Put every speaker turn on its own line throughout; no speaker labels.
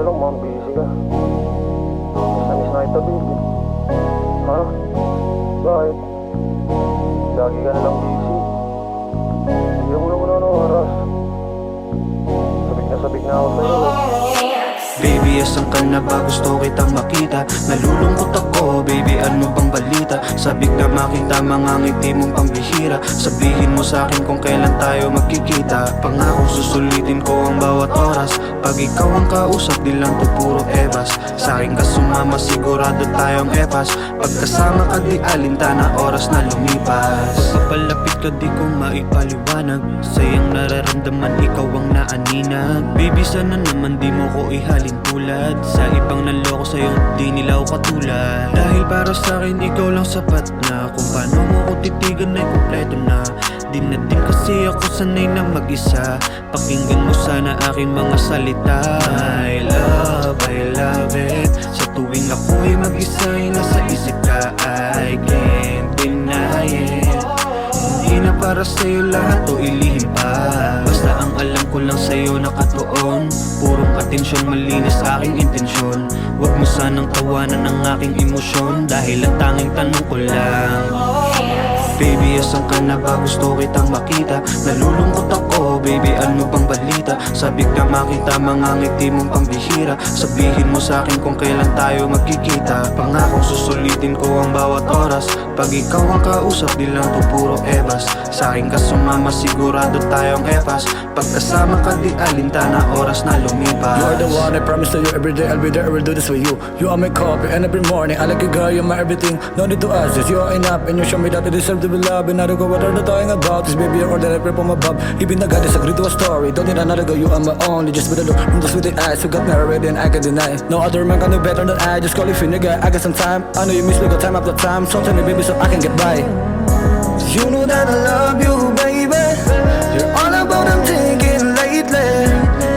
Kaso lang, ma'am, busy ka. Miss na kita, baby. Ha? Bakit? Lagi ka na lang busy. Hindi ako naman oras. Sabik na ako sa'yo.
Baby, asan ka na ba? Gusto kitang makita. Nalulungkot ako, baby, ano bang balita? Sabik na makita mga ngiti mong pambihira. Sabihin mo sa'kin kung kailan tayo magkikita. Pangako susulitin ko ang bawat oras. Pag ikaw ang kausap, di lang to puro ebas. Sa'kin ka sumama, sigurado tayong epas. Pagkasama ka di alintana, oras na lumipas. Pagpapalapit ka di ko maipaliwanag. Sayang nararamdaman, ikaw ang naaninag. Baby, sana naman di mo ko ihalin tulad sa ibang nanloko sa'yo, di nila ako katulad. Dahil para sa'kin, ikaw lang sapat na. Kung paano mo ko titigan ay kompleto na. Di na din kasi ako sanay na mag-isa. Pakinggan mo sana aking mga salita. I love it. Sa tuwing ako'y mag-isa ay nasa isip ka, I can't deny it. Hindi na para sa'yo lahat o ilihim pa. Basta ang alam ko lang sa'yo nakatuon. Purong atensyon, malinis aking intensyon. Huwag mo sanang tawanan ang aking emosyon. Dahil ang tanging tanong ko lang, baby, asan ka na ba? Gusto kitang makita. Nalulungkot ako, baby, ano bang balita? Sabik na makita mga ngiti mong pambihira. Sabihin mo sa'kin kung kailan tayo magkikita. Pangakong susulitin ko ang bawat oras. Pag ikaw ang kausap, di lang to puro ebas. Sa'kin ka sumama, sigurado tayong epas. Pagkasama ka di alintana, oras na lumipas.
You are the one, I promise to you every day I'll be there, I will do this with you. You are my coffee and every morning I like you, girl, you're my everything. No need to ask this, you are enough. And you show me that I deserve to be loved. And I don't go what are they talking about. This baby, you're all that I pray from above. Even the God disagree to a story. Don't need another girl, you are my only. Just with a look from the sweet eyes, you got me already and I can deny. No other man can do better than I. Just call if you nigga, I got some time. I know you miss me, got time after time. So tell me baby so I can get by. You know that I love you, baby. You're all about I'm thinking lately.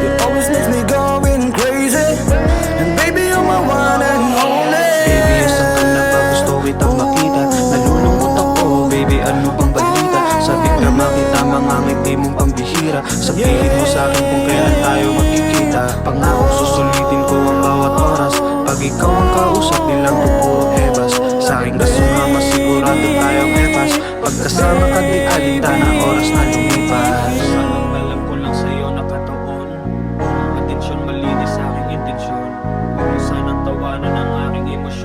You always makes me going crazy. And baby, you're my one and only.
Baby, asan ka na ba? Gusto kitang makita. Nalulungkot ako, baby, ano bang balita? Sabik na makita mga ngiti mong pambihira. Sabihin mo sa'kin kung kailan tayo magkikita. Pangako susulitin ko ang bawat oras. Pag ikaw ang kausap, di lang to puro ebas. Sa'kin ka sumama, sigurado tayong epas. Pagkasama ka di alintana, oras na lumipas. Ang alam ko lang sa'yo nakatuon. Purong atensyon, malinis sa aking intensyon. Huwag mo sanang tawanan ang aking emosyon.